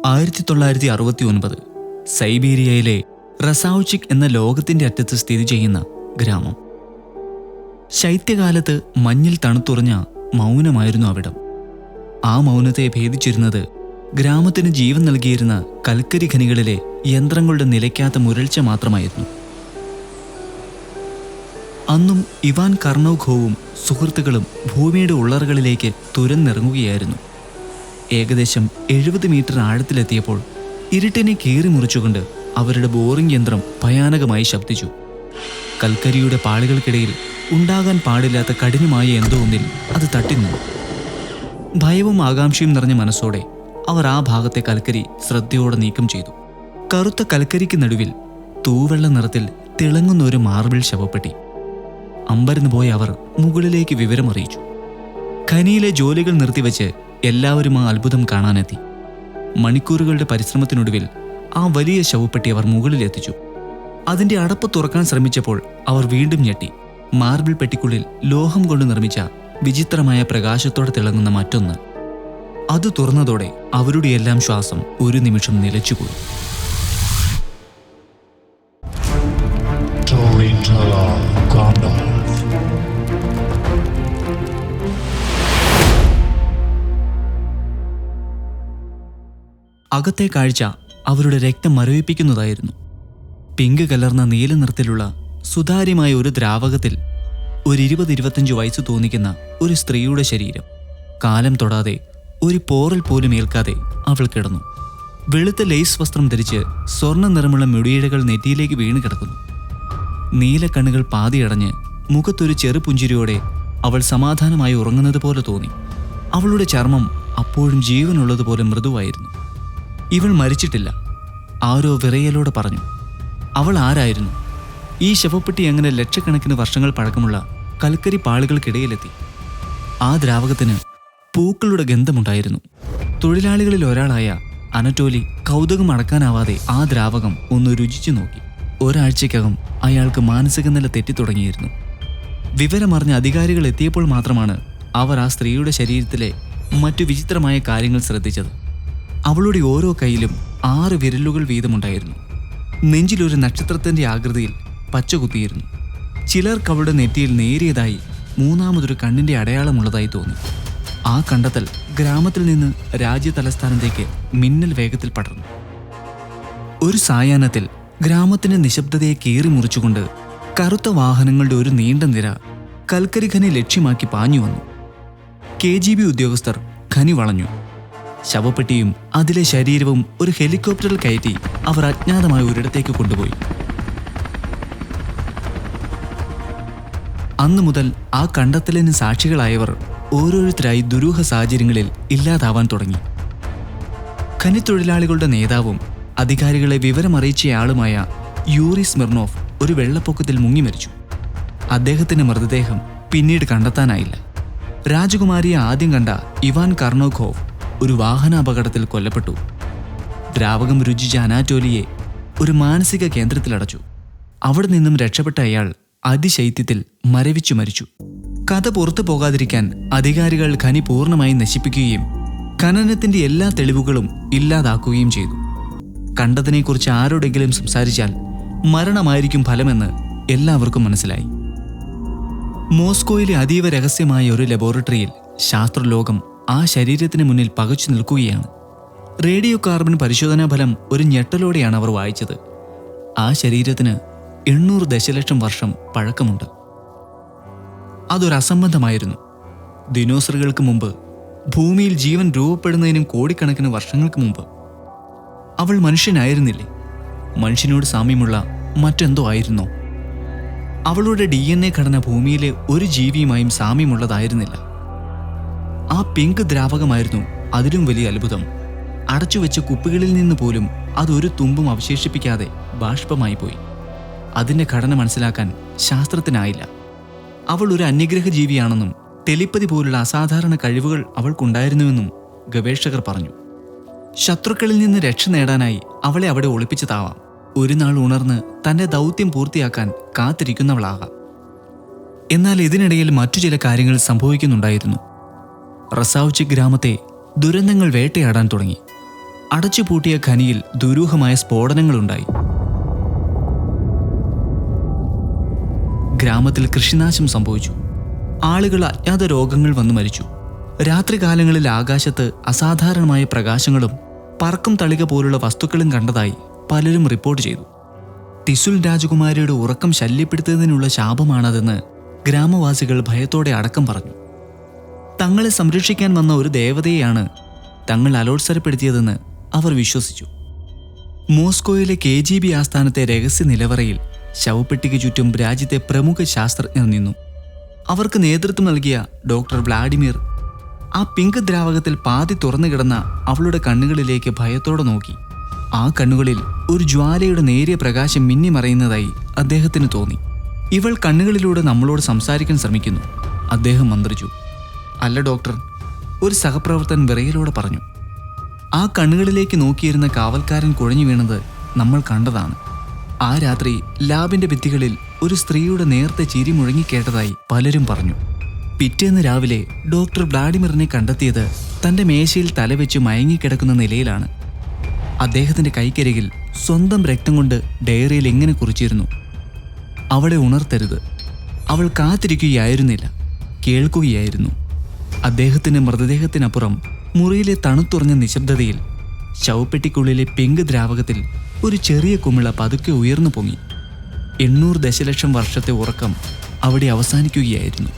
1969 സൈബീരിയയിലെ റസാവുചിക് എന്ന ലോകത്തിന്റെ അറ്റത്ത് സ്ഥിതി ചെയ്യുന്ന ഗ്രാമം. ശൈത്യകാലത്ത് മഞ്ഞിൽ തണുത്തുറഞ്ഞ മൗനമായിരുന്നു അവിടം. ആ മൗനത്തെ ഭേദിച്ചിരുന്നത് ഗ്രാമത്തിന് ജീവൻ നൽകിയിരുന്ന കൽക്കരി ഖനികളിലെ യന്ത്രങ്ങളുടെ നിലയ്ക്കാത്ത മുരൾച്ച മാത്രമായിരുന്നു. അന്നും ഇവാൻ കർണോഖോവും സുഹൃത്തുക്കളും ഭൂമിയുടെ ഉള്ളറകളിലേക്ക് തുരന്നിറങ്ങുകയായിരുന്നു. ഏകദേശം 70 മീറ്റർ ആഴത്തിലെത്തിയപ്പോൾ ഇരുട്ടിനെ കീറി മുറിച്ചുകൊണ്ട് അവരുടെ ബോറിംഗ് യന്ത്രം ഭയാനകമായി ശബ്ദിച്ചു. കൽക്കരിയുടെ പാളികൾക്കിടയിൽ ഉണ്ടാകാൻ പാടില്ലാത്ത കഠിനമായ എന്തോ ഒന്നിൽ അത് തട്ടിനിന്നു. ഭയവും ആകാംക്ഷയും നിറഞ്ഞ മനസ്സോടെ അവർ ആ ഭാഗത്തെ കൽക്കരി ശ്രദ്ധയോടെ നീക്കം ചെയ്തു. കറുത്ത കൽക്കരിക്ക് നടുവിൽ തൂവെള്ള നിറത്തിൽ തിളങ്ങുന്ന ഒരു മാർബിൾ ശവപ്പെട്ടി. അമ്പരന്ന് പോയ അവർ മുകളിലേക്ക് വിവരമറിയിച്ചു. ഖനിയിലെ ജോലികൾ നിർത്തിവെച്ച് എല്ലാവരും ആ അത്ഭുതം കാണാനെത്തി. മണിക്കൂറുകളുടെ പരിശ്രമത്തിനൊടുവിൽ ആ വലിയ ശവപ്പെട്ടി അവർ മുകളിലെത്തിച്ചു. അതിന്റെ അടപ്പ് തുറക്കാൻ ശ്രമിച്ചപ്പോൾ അവർ വീണ്ടും ഞെട്ടി. മാർബിൾ പെട്ടിക്കുള്ളിൽ ലോഹം കൊണ്ട് നിർമ്മിച്ച വിചിത്രമായ പ്രകാശത്തോടെ തിളങ്ങുന്ന മറ്റൊന്ന്. അത് തുറന്നതോടെ അവരുടെ എല്ലാം ശ്വാസം ഒരു നിമിഷം നിലച്ചുപോയി. അകത്തെ കാഴ്ച അവരുടെ രക്തം മരവിപ്പിക്കുന്നതായിരുന്നു. പിങ്ക് കലർന്ന നീല നിറത്തിലുള്ള സുതാര്യമായ ഒരു ദ്രാവകത്തിൽ ഒരു 20-25 വയസ്സ് തോന്നിക്കുന്ന ഒരു സ്ത്രീയുടെ ശരീരം. കാലം തൊടാതെ ഒരു പോറൽ പോലും ഏൽക്കാതെ അവൾ കിടന്നു. വെളുത്ത ലേസ് വസ്ത്രം ധരിച്ച് സ്വർണ്ണ നിറമുള്ള മുടിയിഴകൾ നെറ്റിയിലേക്ക് വീണ് കിടക്കുന്നു. നീല കണ്ണുകൾ പാതിയടഞ്ഞ് മുഖത്തൊരു ചെറുപുഞ്ചിരിയോടെ അവൾ സമാധാനമായി ഉറങ്ങുന്നത് പോലെ തോന്നി. അവളുടെ ചർമ്മം അപ്പോഴും ജീവനുള്ളതുപോലെ മൃദുവായിരുന്നു. ഇവൾ മരിച്ചിട്ടില്ല, ആരോ വിറയലോടെ പറഞ്ഞു. അവൾ ആരായിരുന്നു? ഈ ശവപ്പെട്ടി എങ്ങനെ ലക്ഷക്കണക്കിന് വർഷങ്ങൾ പഴക്കമുള്ള കൽക്കരി പാളികൾക്കിടയിലെത്തി? ആ ദ്രാവകത്തിന് പൂക്കളുടെ ഗന്ധമുണ്ടായിരുന്നു. തൊഴിലാളികളിൽ ഒരാളായ അനറ്റോലി കൗതുകം അടക്കാനാവാതെ ആ ദ്രാവകം ഒന്ന് രുചിച്ചു നോക്കി. ഒരാഴ്ചക്കകം അയാൾക്ക് മാനസിക നില തെറ്റിത്തുടങ്ങിയിരുന്നു. വിവരമറിഞ്ഞ അധികാരികൾ എത്തിയപ്പോൾ മാത്രമാണ് അവർ ആ സ്ത്രീയുടെ ശരീരത്തിലെ മറ്റു വിചിത്രമായ കാര്യങ്ങൾ ശ്രദ്ധിച്ചത്. അവളുടെ ഓരോ കൈയിലും 6 വിരലുകൾ വീതമുണ്ടായിരുന്നു. നെഞ്ചിലൊരു നക്ഷത്രത്തിന്റെ ആകൃതിയിൽ പച്ച കുത്തിയിരുന്നു. ചിലർക്ക് അവളുടെ നെറ്റിയിൽ നേരിയതായി മൂന്നാമതൊരു കണ്ണിന്റെ അടയാളമുള്ളതായി തോന്നി. ആ കണ്ടെത്തൽ ഗ്രാമത്തിൽ നിന്ന് രാജ്യ തലസ്ഥാനത്തേക്ക് മിന്നൽ വേഗത്തിൽ പടർന്നു. ഒരു സായാഹ്നത്തിൽ ഗ്രാമത്തിന്റെ നിശബ്ദതയെ കീറി മുറിച്ചുകൊണ്ട് കറുത്ത വാഹനങ്ങളുടെ ഒരു നീണ്ട നിര കൽക്കരി ഖനി ലക്ഷ്യമാക്കി പാഞ്ഞു വന്നു. KGB ഉദ്യോഗസ്ഥർ ഖനി വളഞ്ഞു. ശവപ്പെട്ടിയും അതിലെ ശരീരവും ഒരു ഹെലികോപ്റ്ററിൽ കയറ്റി അവർ അജ്ഞാതമായ ഒരിടത്തേക്ക് കൊണ്ടുപോയി. അന്നു മുതൽ ആ കണ്ടെത്തലിന് സാക്ഷികളായവർ ഓരോരുത്തരായി ദുരൂഹ സാഹചര്യങ്ങളിൽ ഇല്ലാതാവാൻ തുടങ്ങി. ഖനിത്തൊഴിലാളികളുടെ നേതാവും അധികാരികളെ വിവരമറിയിച്ചയാളുമായ യൂറി സ്മിർനോഫ് ഒരു വെള്ളപ്പൊക്കത്തിൽ മുങ്ങി മരിച്ചു. അദ്ദേഹത്തിന്റെ മൃതദേഹം പിന്നീട് കണ്ടെത്താനായില്ല. രാജകുമാരിയെ ആദ്യം കണ്ട ഇവാൻ കർണോഖോവ് ഒരു വാഹനാപകടത്തിൽ കൊല്ലപ്പെട്ടു. ദ്രാവകം രുചിച്ച അനാറ്റോലിയെ ഒരു മാനസിക കേന്ദ്രത്തിലടച്ചു. അവിടെ നിന്നും രക്ഷപ്പെട്ട അയാൾ അതിശൈത്യത്തിൽ മരവിച്ചു മരിച്ചു. കഥ പുറത്തു പോകാതിരിക്കാൻ അധികാരികൾ ഖനി പൂർണ്ണമായി നശിപ്പിക്കുകയും ഖനനത്തിന്റെ എല്ലാ തെളിവുകളും ഇല്ലാതാക്കുകയും ചെയ്തു. കണ്ടതിനെക്കുറിച്ച് ആരോടെങ്കിലും സംസാരിച്ചാൽ മരണമായിരിക്കും ഫലമെന്ന് എല്ലാവർക്കും മനസ്സിലായി. മോസ്കോയിലെ അതീവ രഹസ്യമായ ഒരു ലബോറട്ടറിയിൽ ശാസ്ത്രലോകം ആ ശരീരത്തിന് മുന്നിൽ പകച്ചു നിൽക്കുകയാണ്. റേഡിയോ കാർബൺ പരിശോധനാ ഫലം ഒരു ഞെട്ടലോടെയാണ് അവർ വായിച്ചത്. ആ ശരീരത്തിന് 800 ദശലക്ഷം വർഷം പഴക്കമുണ്ട്. അതൊരു അസംബന്ധമായിരുന്നു. ദിനോസറുകൾക്ക് മുമ്പ്, ഭൂമിയിൽ ജീവൻ രൂപപ്പെടുന്നതിനും കോടിക്കണക്കിന് വർഷങ്ങൾക്ക് മുമ്പ്. അവൾ മനുഷ്യനായിരുന്നില്ലേ? മനുഷ്യനോട് സാമ്യമുള്ള മറ്റെന്തോ ആയിരുന്നോ? അവളുടെ DNA ഘടന ഭൂമിയിലെ ഒരു ജീവിയുമായും സാമ്യമുള്ളതായിരുന്നില്ല. ആ പിങ്ക് ദ്രാവകമായിരുന്നു അതിലും വലിയ അത്ഭുതം. അടച്ചുവെച്ച കുപ്പികളിൽ നിന്ന് പോലും അതൊരു തുമ്പും അവശേഷിപ്പിക്കാതെ ബാഷ്പമായി പോയി. അതിൻ്റെ ഘടന മനസ്സിലാക്കാൻ ശാസ്ത്രത്തിനായില്ല. അവൾ ഒരു അന്യഗ്രഹ ജീവിയാണെന്നും ടെലിപ്പതി പോലുള്ള അസാധാരണ കഴിവുകൾ അവൾക്കുണ്ടായിരുന്നുവെന്നും ഗവേഷകർ പറഞ്ഞു. ശത്രുക്കളിൽ നിന്ന് രക്ഷ നേടാനായി അവളെ അവിടെ ഒളിപ്പിച്ചതാവാം. ഒരു നാൾ ഉണർന്ന് തൻ്റെ ദൗത്യം പൂർത്തിയാക്കാൻ കാത്തിരിക്കുന്നവളാകാം. എന്നാൽ ഇതിനിടയിൽ മറ്റു ചില കാര്യങ്ങൾ സംഭവിക്കുന്നുണ്ടായിരുന്നു. റസാവുചിക് ഗ്രാമത്തെ ദുരന്തങ്ങൾ വേട്ടയാടാൻ തുടങ്ങി. അടച്ചുപൂട്ടിയ ഖനിയിൽ ദുരൂഹമായ സ്ഫോടനങ്ങളുണ്ടായി. ഗ്രാമത്തിൽ കൃഷിനാശം സംഭവിച്ചു. ആളുകൾ അജ്ഞാത രോഗങ്ങൾ വന്നു മരിച്ചു. രാത്രികാലങ്ങളിൽ ആകാശത്ത് അസാധാരണമായ പ്രകാശങ്ങളും പറക്കും തളിക പോലുള്ള വസ്തുക്കളും കണ്ടതായി പലരും റിപ്പോർട്ട് ചെയ്തു. ടിസുൽ രാജകുമാരിയുടെ ഉറക്കം ശല്യപ്പെടുത്തുന്നതിനുള്ള ശാപമാണതെന്ന് ഗ്രാമവാസികൾ ഭയത്തോടെ അടക്കം പറഞ്ഞു. തങ്ങളെ സംരക്ഷിക്കാൻ വന്ന ഒരു ദേവതയെയാണ് തങ്ങൾ അലോത്സരപ്പെടുത്തിയതെന്ന് അവർ വിശ്വസിച്ചു. മോസ്കോയിലെ KGB ആസ്ഥാനത്തെ രഹസ്യ നിലവറയിൽ ശവപ്പെട്ടിക്ക് ചുറ്റും രാജ്യത്തെ പ്രമുഖ ശാസ്ത്രജ്ഞർ നിന്നു. അവർക്ക് നേതൃത്വം നൽകിയ ഡോക്ടർ വ്ളാഡിമിർ ആ പിങ്ക് ദ്രാവകത്തിൽ പാതി തുറന്നു കിടന്ന അവളുടെ കണ്ണുകളിലേക്ക് ഭയത്തോടെ നോക്കി. ആ കണ്ണുകളിൽ ഒരു ജ്വാലയുടെ നേരിയ പ്രകാശം മിന്നിമറയുന്നതായി അദ്ദേഹത്തിന് തോന്നി. ഇവൾ കണ്ണുകളിലൂടെ നമ്മളോട് സംസാരിക്കാൻ ശ്രമിക്കുന്നു, അദ്ദേഹം മന്ത്രിച്ചു. അല്ല ഡോക്ടർ, ഒരു സഹപ്രവർത്തകൻ വിറയലോടെ പറഞ്ഞു. ആ കണ്ണുകളിലേക്ക് നോക്കിയിരുന്ന കാവൽക്കാരൻ കുഴഞ്ഞു വീണത് നമ്മൾ കണ്ടതാണ്. ആ രാത്രി ലാബിന്റെ ഭിത്തികളിൽ ഒരു സ്ത്രീയുടെ നേർത്ത ചിരി മുഴങ്ങിക്കേട്ടതായി പലരും പറഞ്ഞു. പിറ്റേന്ന് രാവിലെ ഡോക്ടർ വ്ളാഡിമിറിനെ കണ്ടെത്തിയത് തന്റെ മേശയിൽ തലവെച്ച് മയങ്ങിക്കിടക്കുന്ന നിലയിലാണ്. അദ്ദേഹത്തിന്റെ കൈക്കരികിൽ സ്വന്തം രക്തം കൊണ്ട് ഡയറിയിൽ എങ്ങനെ കുറിച്ചിരുന്നു: അവളെ ഉണർത്തരുത്. അവൾ കാത്തിരിക്കുകയായിരുന്നില്ല, കേൾക്കുകയായിരുന്നു. അദ്ദേഹത്തിന്റെ മൃതദേഹത്തിനപ്പുറം മുറിയിലെ തണുത്തുറഞ്ഞ നിശബ്ദതയിൽ ശവപ്പെട്ടിക്കുള്ളിലെ പിങ്ക് ദ്രാവകത്തിൽ ഒരു ചെറിയ കുമിള പതുക്കെ ഉയർന്നു പൊങ്ങി. 800 ദശലക്ഷം വർഷത്തെ ഉറക്കം അവിടെ അവസാനിക്കുകയായിരുന്നു.